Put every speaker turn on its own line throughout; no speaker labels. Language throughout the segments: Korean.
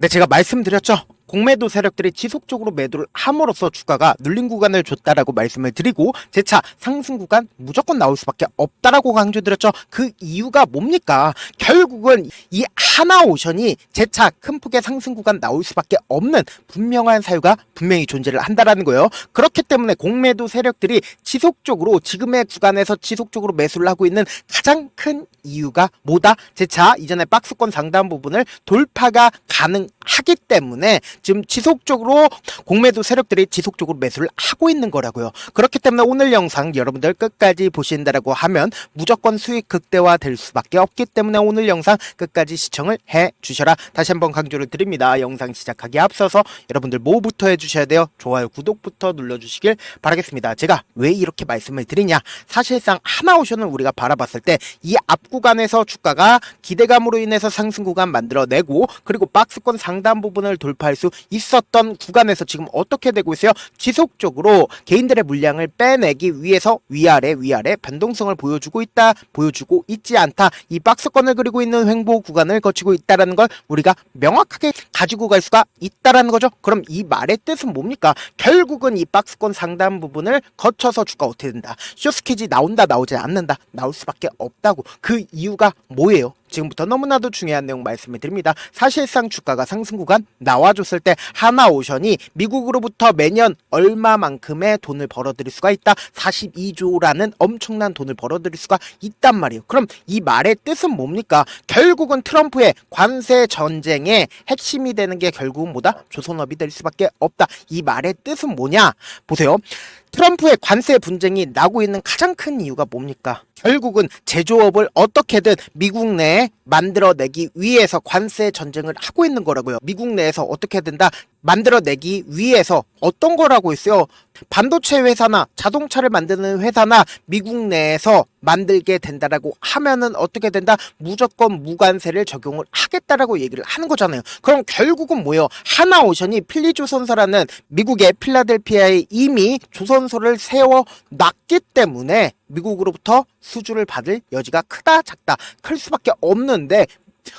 네, 제가 말씀드렸죠. 공매도 세력들이 지속적으로 매도를 함으로써 주가가 눌린 구간을 줬다라고 말씀을 드리고 재차 상승 구간 무조건 나올 수밖에 없다라고 강조드렸죠. 그 이유가 뭡니까? 결국은 이 하나오션이 재차 큰 폭의 상승 구간 나올 수밖에 없는 분명한 사유가 분명히 존재를 한다라는 거예요. 그렇기 때문에 공매도 세력들이 지속적으로 지금의 구간에서 지속적으로 매수를 하고 있는 가장 큰 이유가 뭐다? 재차 이전에 박스권 상단 부분을 돌파가 가능하기 때문에 지금 지속적으로 공매도 세력들이 지속적으로 매수를 하고 있는 거라고요. 그렇기 때문에 오늘 영상 여러분들 끝까지 보신다라고 하면 무조건 수익 극대화 될 수밖에 없기 때문에 오늘 영상 끝까지 시청을 해 주셔라. 다시 한번 강조를 드립니다. 영상 시작하기에 앞서서 여러분들 뭐부터 해주셔야 돼요? 좋아요, 구독부터 눌러주시길 바라겠습니다. 제가 왜 이렇게 말씀을 드리냐? 사실상 하나오션을 우리가 바라봤을 때 이 앞 구간에서 주가가 기대감으로 인해서 상승 구간 만들어내고 그리고 박스권 상단 부분을 돌파할 수 있었던 구간에서 지금 어떻게 되고 있어요? 지속적으로 개인들의 물량을 빼내기 위해서 위아래 변동성을 보여주고 있다, 보여주고 있지 않다. 이 박스권을 그리고 있는 횡보 구간을 거치고 있다라는 걸 우리가 명확하게 가지고 갈 수가 있다라는 거죠. 그럼 이 말의 뜻은 뭡니까? 결국은 이 박스권 상단 부분을 거쳐서 주가 어떻게 된다? 숏스퀴즈 나온다, 나오지 않는다? 나올 수밖에 없다고. 그 이유가 뭐예요? 지금부터 너무나도 중요한 내용 말씀을 드립니다. 사실상 주가가 상승 구간 나와줬을 때 하나오션이 미국으로부터 매년 얼마만큼의 돈을 벌어들일 수가 있다? 42조라는 엄청난 돈을 벌어들일 수가 있단 말이에요. 그럼 이 말의 뜻은 뭡니까? 결국은 트럼프의 관세 전쟁의 핵심이 되는 게 결국은 뭐다? 조선업이 될 수밖에 없다. 이 말의 뜻은 뭐냐? 보세요. 트럼프의 관세 분쟁이 나고 있는 가장 큰 이유가 뭡니까? 결국은 제조업을 어떻게든 미국 내에 만들어내기 위해서 관세 전쟁을 하고 있는 거라고요. 미국 내에서 어떻게 된다? 만들어내기 위해서 어떤 거라고 있어요? 반도체 회사나 자동차를 만드는 회사나 미국 내에서 만들게 된다라고 하면은 어떻게 된다? 무조건 무관세를 적용을 하겠다라고 얘기를 하는 거잖아요. 그럼 결국은 뭐예요? 하나오션이 필리조선소라는 미국의 필라델피아에 이미 조선소를 세워놨기 때문에 미국으로부터 수주를 받을 여지가 크다 작다 클 수밖에 없는데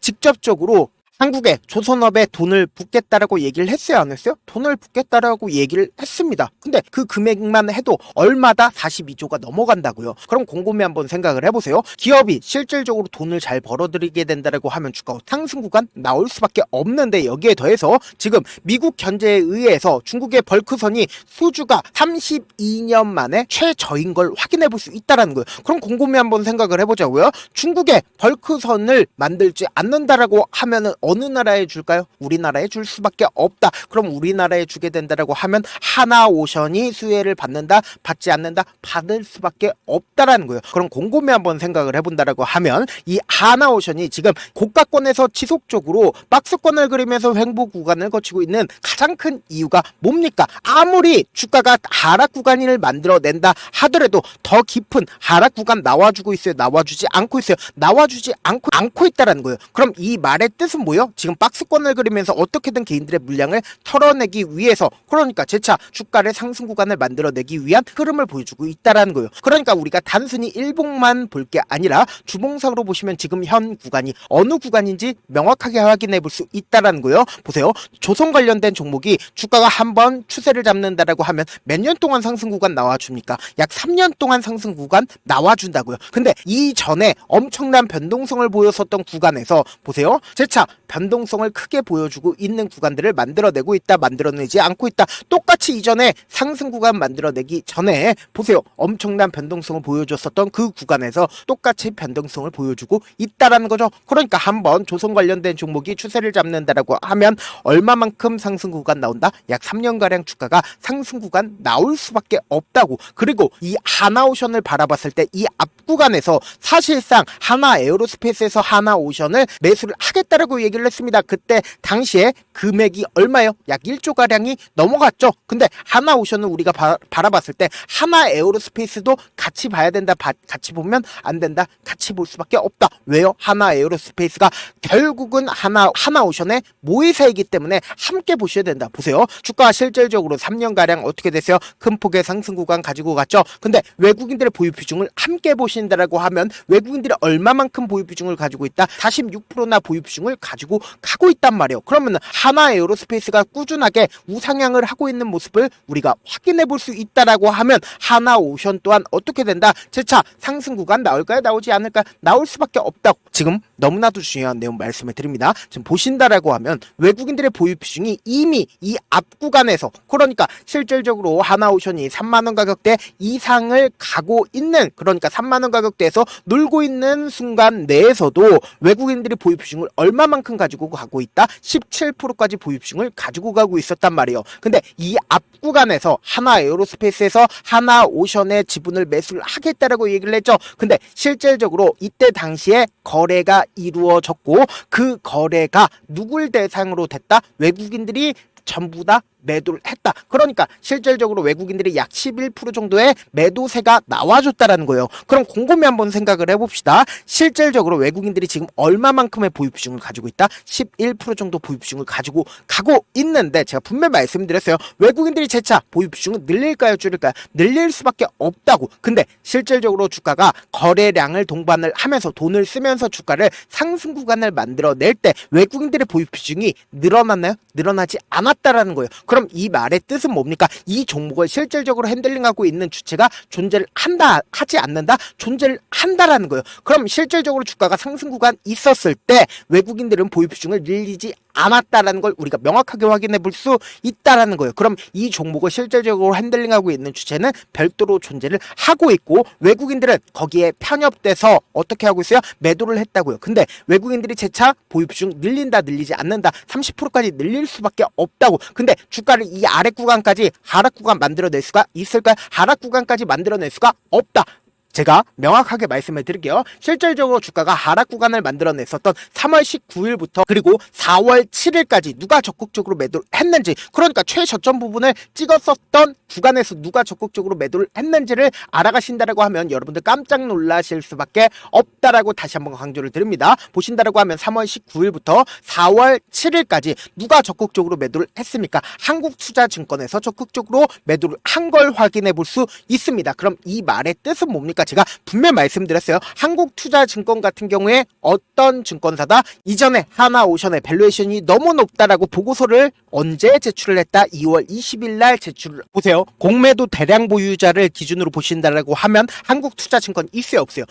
직접적으로 한국에 조선업에 돈을 붓겠다라고 얘기를 했어요, 안 했어요? 돈을 붓겠다라고 얘기를 했습니다. 근데 그 금액만 해도 얼마다 42조가 넘어간다고요. 그럼 곰곰이 한번 생각을 해보세요. 기업이 실질적으로 돈을 잘 벌어들이게 된다라고 하면 주가 상승 구간 나올 수밖에 없는데 여기에 더해서 지금 미국 견제에 의해서 중국의 벌크선이 수주가 32년 만에 최저인 걸 확인해 볼 수 있다라는 거예요. 그럼 곰곰이 한번 생각을 해보자고요. 중국의 벌크선을 만들지 않는다라고 하면은 어느 나라에 줄까요? 우리나라에 줄 수밖에 없다. 그럼 우리나라에 주게 된다라고 하면 하나오션이 수혜를 받는다, 받지 않는다, 받을 수밖에 없다라는 거예요. 그럼 곰곰이 한번 생각을 해본다라고 하면 이 하나오션이 지금 고가권에서 지속적으로 박스권을 그리면서 횡보 구간을 거치고 있는 가장 큰 이유가 뭡니까? 아무리 주가가 하락 구간을 만들어낸다 하더라도 더 깊은 하락 구간 나와주고 있어요? 나와주지 않고 있어요? 나와주지 않고 있다라는 거예요. 그럼 이 말의 뜻은 뭐예요? 지금 박스권을 그리면서 어떻게든 개인들의 물량을 털어내기 위해서 그러니까 재차 주가를 상승 구간을 만들어내기 위한 흐름을 보여주고 있다라는 거예요. 그러니까 우리가 단순히 일봉만 볼 게 아니라 주봉상으로 보시면 지금 현 구간이 어느 구간인지 명확하게 확인해 볼 수 있다라는 거예요. 보세요. 조선 관련된 종목이 주가가 한번 추세를 잡는다라고 하면 몇 년 동안 상승 구간 나와줍니까? 약 3년 동안 상승 구간 나와준다고요. 근데 이전에 엄청난 변동성을 보였었던 구간에서 보세요. 재차 변동성을 크게 보여주고 있는 구간들을 만들어내고 있다, 만들어내지 않고 있다. 똑같이 이전에 상승 구간 만들어내기 전에 보세요. 엄청난 변동성을 보여줬었던 그 구간에서 똑같이 변동성을 보여주고 있다라는 거죠. 그러니까 한번 조선 관련된 종목이 추세를 잡는다라고 하면 얼마만큼 상승 구간 나온다? 약 3년가량 주가가 상승 구간 나올 수밖에 없다고. 그리고 이 하나오션을 바라봤을 때 이 앞 구간에서 사실상 하나 에어로스페이스에서 하나오션을 매수를 하겠다라고 얘기를 했습니다. 그때 당시에 금액이 얼마예요? 약 1조 가량이 넘어갔죠. 근데 하나오션은 우리가 바라봤을 때 하나 에어로스페이스도 같이 봐야 된다, 같이 보면 안 된다, 같이 볼 수밖에 없다. 왜요? 하나 에어로스페이스가 결국은 하나오션의 모의사이기 때문에 함께 보셔야 된다. 보세요. 주가가 실질적으로 3년 가량 어떻게 됐어요? 큰 폭의 상승 구간 가지고 갔죠. 근데 외국인들의 보유 비중을 함께 보신다라고 하면 외국인들이 얼마만큼 보유 비중을 가지고 있다? 46%나 보유 비중을 가지고 가지고 가고 있단 말이에요. 그러면 하나 에어로스페이스가 꾸준하게 우상향을 하고 있는 모습을 우리가 확인해 볼 수 있다라고 하면 하나오션 또한 어떻게 된다? 재차 상승 구간 나올까요? 나오지 않을까요? 나올 수밖에 없다고 지금 너무나도 중요한 내용 말씀을 드립니다. 지금 보신다라고 하면 외국인들의 보유 비중이 이미 이 앞 구간에서, 그러니까 실질적으로 하나오션이 3만원 가격대 이상을 가고 있는, 그러니까 3만원 가격대에서 놀고 있는 순간 내에서도 외국인들이 보유 비중을 얼마만큼 가지고 가고 있다? 17%까지 보유 비중을 가지고 가고 있었단 말이에요. 근데 이 앞 구간에서 하나 에어로스페이스에서 하나오션의 지분을 매수를 하겠다라고 얘기를 했죠. 근데 실질적으로 이때 당시에 거래가 이루어졌고 그 거래가 누굴 대상으로 됐다? 외국인들이 전부 다 매도를 했다. 그러니까 실질적으로 외국인들이 약 11% 정도의 매도세가 나와줬다라는 거예요. 그럼 곰곰이 한번 생각을 해봅시다. 실질적으로 외국인들이 지금 얼마만큼의 보유 비중을 가지고 있다? 11% 정도 보유 비중을 가지고 가고 있는데, 제가 분명히 말씀드렸어요. 외국인들이 재차 보유 비중을 늘릴까요? 줄일까요? 늘릴 수밖에 없다고. 근데 실질적으로 주가가 거래량을 동반을 하면서 돈을 쓰면서 주가를 상승 구간을 만들어낼 때 외국인들의 보유 비중이 늘어났나요? 늘어나지 않았다라는 거예요. 그럼 이 말의 뜻은 뭡니까? 이 종목을 실질적으로 핸들링하고 있는 주체가 존재를 한다, 하지 않는다? 존재를 한다라는 거예요. 그럼 실질적으로 주가가 상승 구간 있었을 때 외국인들은 보유 비중을 늘리지 않았다라는 걸 우리가 명확하게 확인해 볼 수 있다라는 거예요. 그럼 이 종목을 실질적으로 핸들링하고 있는 주체는 별도로 존재를 하고 있고, 외국인들은 거기에 편협돼서 어떻게 하고 있어요? 매도를 했다고요. 근데 외국인들이 재차 보유 비중 늘린다, 늘리지 않는다, 30%까지 늘릴 수밖에 없다고. 근데 주가를 이 아래 구간까지 하락 구간 만들어낼 수가 있을까요? 하락 구간까지 만들어낼 수가 없다. 제가 명확하게 말씀을 드릴게요. 실질적으로 주가가 하락 구간을 만들어냈었던 3월 19일부터 그리고 4월 7일까지 누가 적극적으로 매도를 했는지, 그러니까 최저점 부분을 찍었었던 구간에서 누가 적극적으로 매도를 했는지를 알아가신다라고 하면 여러분들 깜짝 놀라실 수밖에 없다라고 다시 한번 강조를 드립니다. 보신다라고 하면 3월 19일부터 4월 7일까지 누가 적극적으로 매도를 했습니까? 한국투자증권에서 적극적으로 매도를 한 걸 확인해 볼 수 있습니다. 그럼 이 말의 뜻은 뭡니까? 제가 분명히 말씀드렸어요. 한국투자증권 같은 경우에 어떤 증권사다? 이전에 하나오션의 밸류에이션이 너무 높다라고 보고서를 언제 제출을 했다? 2월 20일 날 제출을. 보세요. 공매도 대량 보유자를 기준으로 보신다라고 하면 한국투자증권 있어요, 없어요?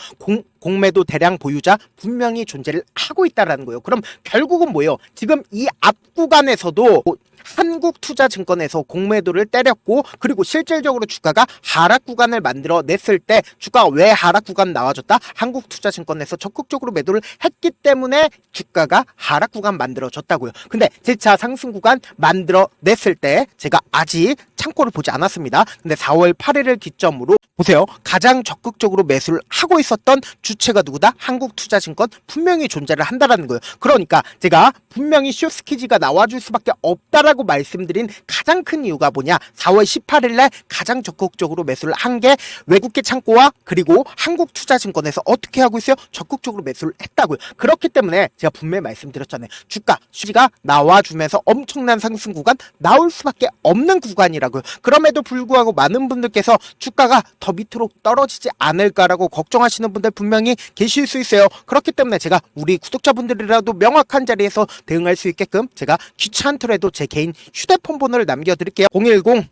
공매도 대량 보유자 분명히 존재를 하고 있다라는 거예요. 그럼 결국은 뭐예요? 지금 이 앞 구간에서도 한국투자증권에서 공매도를 때렸고, 그리고 실질적으로 주가가 하락 구간을 만들어냈을 때 주가가 왜 하락 구간 나와줬다? 한국투자증권에서 적극적으로 매도를 했기 때문에 주가가 하락 구간 만들어졌다고요. 근데 재차 상승 구간 만들어냈을 때 제가 아직 창고를 보지 않았습니다. 근데 4월 8일을 기점으로 보세요. 가장 적극적으로 매수를 하고 있었던 주체가 누구다? 한국투자증권 분명히 존재를 한다라는 거예요. 그러니까 제가 분명히 쇼스키지가 나와줄 수밖에 없다라고 말씀드린 가장 큰 이유가 뭐냐? 4월 18일 날 가장 적극적으로 매수를 한 게 외국계 창고와 그리고 한국투자증권에서 어떻게 하고 있어요? 적극적으로 매수를 했다고요. 그렇기 때문에 제가 분명히 말씀드렸잖아요. 주가 수지가 나와주면서 엄청난 상승 구간 나올 수밖에 없는 구간이라고요. 그럼에도 불구하고 많은 분들께서 주가가 더 밑으로 떨어지지 않을까라고 걱정하시는 분들 분명히 계실 수 있어요. 그렇기 때문에 제가 우리 구독자분들이라도 명확한 자리에서 대응할 수 있게끔 제가 귀찮더라도 제 개인 휴대폰 번호를 남겨드릴게요. 010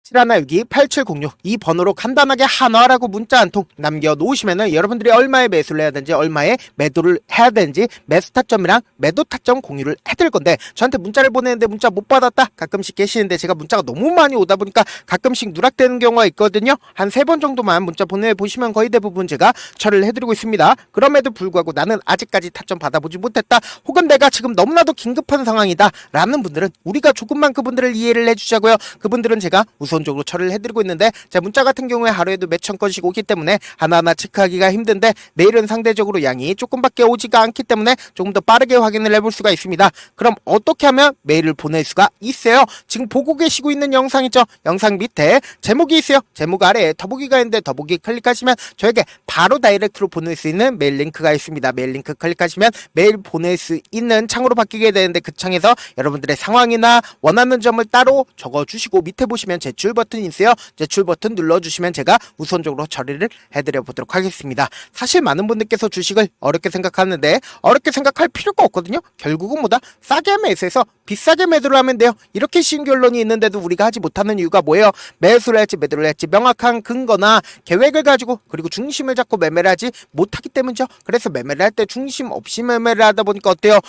7162-8706 이 번호로 간단하게 한화라고 문자 한 통 남겨놓으시면은 여러분들이 얼마에 매수를 해야 되는지, 얼마에 매도를 해야 되는지 매수 타점이랑 매도 타점 공유를 해드릴 건데, 저한테 문자를 보내는데 문자 못 받았다 가끔씩 계시는데 제가 문자가 너무 많이 오다 보니까 가끔씩 누락되는 경우가 있거든요. 한 3번 정도만 문자 보내보시면 거의 대부분 제가 처리를 해드리고 있습니다. 그럼에도 불구하고 나는 아직까지 타점 받아보지 못했다, 혹은 내가 지금 너무나도 긴급한 상황이다 라는 분들은 우리가 조금만 그분들을 이해를 해주자고요. 그분들은 제가 우선적으로 처리를 해드리고 있는데, 자, 문자 같은 경우에 하루에도 몇천 건씩 오기 때문에 하나하나 체크하기가 힘든데, 메일은 상대적으로 양이 조금밖에 오지가 않기 때문에 조금 더 빠르게 확인을 해볼 수가 있습니다. 그럼 어떻게 하면 메일을 보낼 수가 있어요? 지금 보고 계시고 있는 영상 있죠? 영상 밑에 제목이 있어요. 제목 아래에 더보기가 있는데 더보기 클릭하시면 저에게 바로 다이렉트로 보낼 수 있는 메일 링크가 있습니다. 메일 링크 클릭하시면 메일 보낼 수 있는 창으로 바뀌게 되는데, 그 창에서 여러분들의 상황이나 원하는 점을 따로 적어주시고 밑에 보시면 제출 제출 버튼이 있어요. 제출 버튼 눌러주시면 제가 우선적으로 처리를 해드려 보도록 하겠습니다. 사실 많은 분들께서 주식을 어렵게 생각하는데 어렵게 생각할 필요가 없거든요. 결국은 뭐다? 싸게 매수해서 비싸게 매도를 하면 돼요. 이렇게 쉬운 결론이 있는데도 우리가 하지 못하는 이유가 뭐예요? 매수를 할지 매도를 할지 명확한 근거나 계획을 가지고 그리고 중심을 잡고 매매를 하지 못하기 때문이죠. 그래서 매매를 할 때 중심 없이 매매를 하다 보니까 어때요?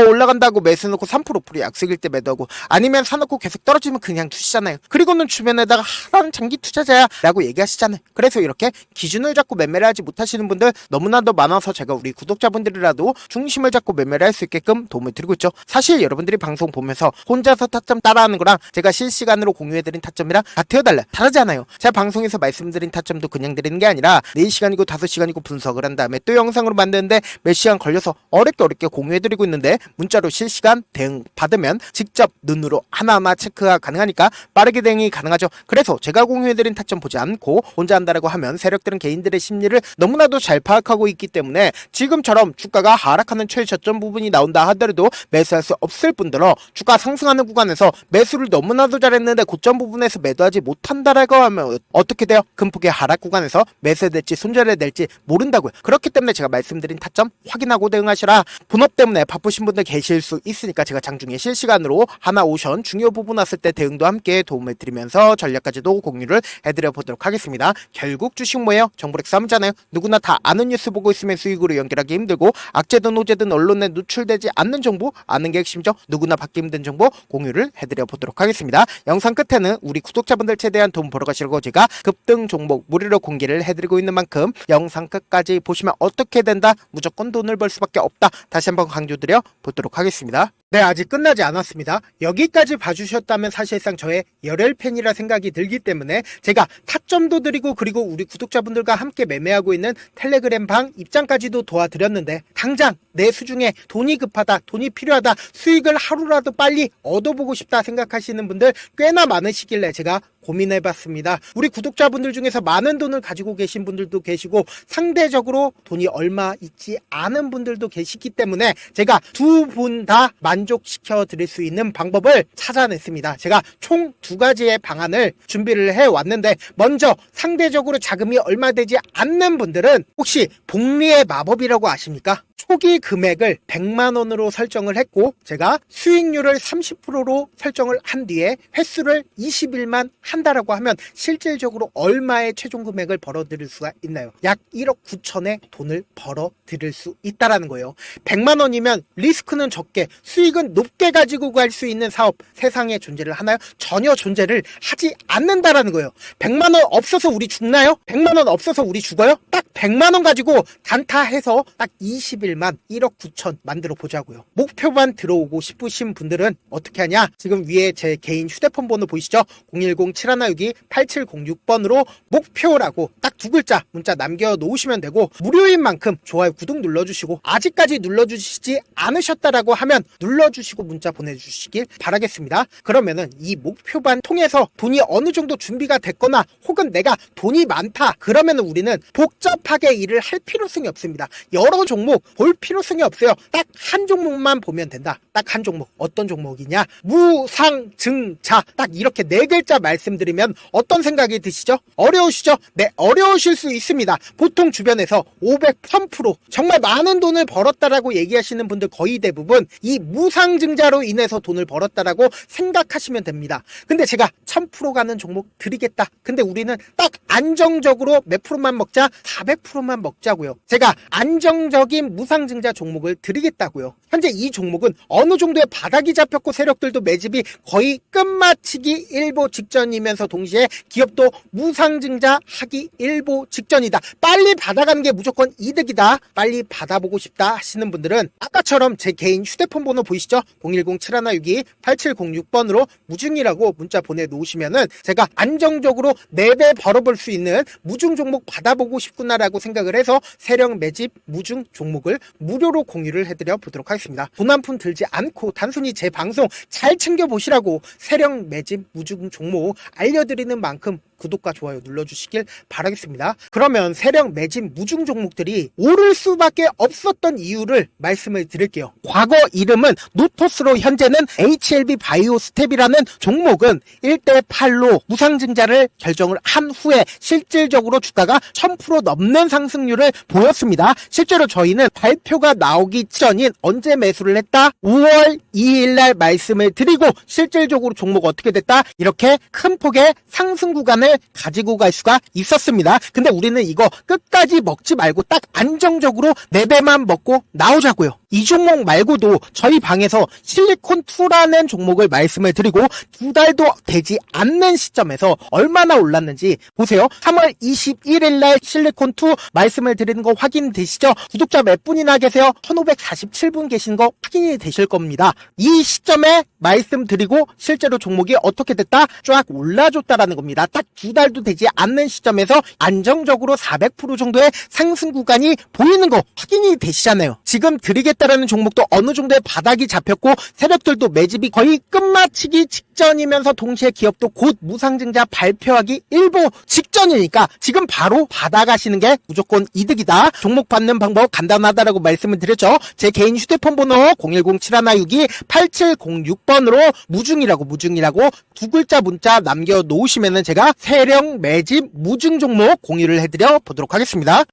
올라간다고 매수 놓고 3% 5% 약속일 때 매도하고 아니면 사놓고 계속 떨어지면 그냥 두시잖아요. 그리고는 주변에다가 난 장기 투자자야 라고 얘기하시잖아요. 그래서 이렇게 기준을 잡고 매매를 하지 못하시는 분들 너무나도 많아서 제가 우리 구독자분들이라도 중심을 잡고 매매를 할 수 있게끔 도움을 드리고 있죠. 사실 여러분들이 방송 보면서 혼자서 타점 따라하는 거랑 제가 실시간으로 공유해드린 타점이랑 같아요 달라요? 다르잖아요. 제가 방송에서 말씀드린 타점도 그냥 드리는 게 아니라 4시간이고 5시간이고 분석을 한 다음에 또 영상으로 만드는데 몇 시간 걸려서 어렵게 공유해드리고 있는데 문자로 실시간 대응 받으면 직접 눈으로 하나하나 체크가 가능하니까 빠르게 대응이 가능하죠. 그래서 제가 공유해드린 타점 보지 않고 혼자 한다라고 하면 세력들은 개인들의 심리를 너무나도 잘 파악하고 있기 때문에 지금처럼 주가가 하락하는 최저점 부분이 나온다 하더라도 매수할 수 없을 뿐더러 주가 상승하는 구간에서 매수를 너무나도 잘했는데 고점 부분에서 매도하지 못한다라고 하면 어떻게 돼요? 금폭의 하락 구간에서 매수해야 될지 손절해야 될지 모른다고요. 그렇기 때문에 제가 말씀드린 타점 확인하고 대응하시라. 본업 때문에 바쁘신 분들 계실 수 있으니까 제가 장중에 실시간으로 하나 오션 중요 부분 왔을 때 대응도 함께 도움을 드리면서 전략까지도 공유를 해드려 보도록 하겠습니다. 결국 주식 뭐예요? 정보렉 싸움이잖아요. 누구나 다 아는 뉴스 보고 있으면 수익으로 연결하기 힘들고 악재든 호재든 언론에 노출되지 않는 정보 아는 게 핵심이죠. 누구나 받기 힘든 정보 공유를 해드려 보도록 하겠습니다. 영상 끝에는 우리 구독자분들 최대한 돈 벌어 가시려고 제가 급등 종목 무료로 공개를 해드리고 있는 만큼 영상 끝까지 보시면 어떻게 된다? 무조건 돈을 벌 수밖에 없다. 다시 한번 강조드려 보도록 하겠습니다. 네, 아직 끝나지 않았습니다. 여기까지 봐주셨다면 사실상 저의 열혈 팬이라 생각이 들기 때문에 제가 타점도 드리고 그리고 우리 구독자분들과 함께 매매하고 있는 텔레그램 방 입장까지도 도와드렸는데 당장 내 수중에 돈이 급하다, 돈이 필요하다, 수익을 하루라도 빨리 얻어보고 싶다 생각하시는 분들 꽤나 많으시길래 제가 고민해봤습니다. 우리 구독자분들 중에서 많은 돈을 가지고 계신 분들도 계시고 상대적으로 돈이 얼마 있지 않은 분들도 계시기 때문에 제가 두 분 다 만족시켜 드릴 수 있는 방법을 찾아냈습니다. 제가 총 2가지의 방안을 준비를 해왔는데 먼저 상대적으로 자금이 얼마 되지 않는 분들은 혹시 복리의 마법이라고 아십니까? 초기 금액을 100만원으로 설정을 했고 제가 수익률을 30%로 설정을 한 뒤에 횟수를 20일만 한다라고 하면 실질적으로 얼마의 최종 금액을 벌어들일 수가 있나요? 약 1억 9천의 돈을 벌어들일 수 있다라는 거예요. 100만원이면 리스크는 적게 수익은 높게 가지고 갈 수 있는 사업 세상에 존재를 하나요? 전혀 존재를 하지 않는다라는 거예요. 100만원 없어서 우리 죽나요? 100만원 없어서 우리 죽어요? 딱 100만원 가지고 단타해서 딱 20일만 1억 9천 만들어 보자고요. 목표만 들어오고 싶으신 분들은 어떻게 하냐? 지금 위에 제 개인 휴대폰 번호 보이시죠? 010-7162-8706번으로 목표라고 딱 2글자 문자 남겨놓으시면 되고 무료인 만큼 좋아요 구독 눌러주시고 아직까지 눌러주시지 않으셨다라고 하면 눌러주시고 문자 보내주시길 바라겠습니다. 그러면은 이 목표반 통해서 돈이 어느 정도 준비가 됐거나 혹은 내가 돈이 많다 그러면은 우리는 복잡하게 일을 할 필요성이 없습니다. 여러 종목 볼 필요성이 없어요. 딱 한 종목만 보면 된다. 딱 한 종목. 어떤 종목이냐? 무상증자. 딱 이렇게 4글자 말씀드리면 어떤 생각이 드시죠? 어려우시죠? 네, 어려우실 수 있습니다. 보통 주변에서 500, 1000% 정말 많은 돈을 벌었다라고 얘기하시는 분들 거의 대부분 이 무상증자로 인해서 돈을 벌었다라고 생각하시면 됩니다. 근데 제가 1000% 가는 종목 드리겠다. 근데 우리는 딱 안정적으로 몇 프로만 먹자? 400%만 먹자고요. 제가 안정적인 무상증자 종목을 드리겠다고요. 현재 이 종목은 어느 정도의 바닥이 잡혔고 세력들도 매집이 거의 끝마치기 일보 직전이면서 동시에 기업도 무상증자 하기 일보 직전이다. 빨리 받아가는 게 무조건 이득이다. 빨리 받아보고 싶다 하시는 분들은 아까처럼 제 개인 휴대폰 번호 보이시죠? 010-7162-8706번으로 무중이라고 문자 보내놓으시면은 제가 안정적으로 4배 벌어볼 수 있는 무중 종목 받아보고 싶구나라고 생각을 해서 세력 매집 무중 종목을 무료로 공유를 해드려 보도록 하겠습니다. 돈 한 푼 들지 않고 단순히 제 방송 잘 챙겨보시라고 세력 매집 무중 종목 알려드리는 만큼 구독과 좋아요 눌러주시길 바라겠습니다. 그러면 세력 매집 무중 종목들이 오를 수밖에 없었던 이유를 말씀을 드릴게요. 과거 이름은 노토스로 현재는 HLB 바이오스텝이라는 종목은 1대8로 무상증자를 결정을 한 후에 실질적으로 주가가 1000% 넘는 상승률을 보였습니다. 실제로 저희는 발표가 나오기 전인 언제 매수를 했다? 5월 2일날 말씀을 드리고 실질적으로 종목 어떻게 됐다? 이렇게 큰 폭의 상승 구간을 가지고 갈 수가 있었습니다. 근데 우리는 이거 끝까지 먹지 말고 딱 안정적으로 4배만 먹고 나오자고요. 이 종목 말고도 저희 방에서 실리콘2라는 종목을 말씀을 드리고 2달도 되지 않는 시점에서 얼마나 올랐는지 보세요. 3월 21일날 실리콘2 말씀을 드리는 거 확인되시죠? 구독자 몇 분이나 계세요? 1547분 계신 거 확인이 되실 겁니다. 이 시점에 말씀드리고 실제로 종목이 어떻게 됐다? 쫙 올라줬다라는 겁니다. 딱 2달도 되지 않는 시점에서 안정적으로 400% 정도의 상승 구간이 보이는 거 확인이 되시잖아요. 지금 드리겠다라는 종목도 어느 정도의 바닥이 잡혔고 세력들도 매집이 거의 끝마치기 직전이면서 동시에 기업도 곧 무상증자 발표하기 일보 직전이니까 지금 바로 받아가시는 게 무조건 이득이다. 종목 받는 방법 간단하다라고 말씀을 드렸죠. 제 개인 휴대폰 번호 010-7162-8706번으로 무중이라고 두 글자 문자 남겨놓으시면은 제가 세력 매집 무중 종목 공유를 해드려 보도록 하겠습니다.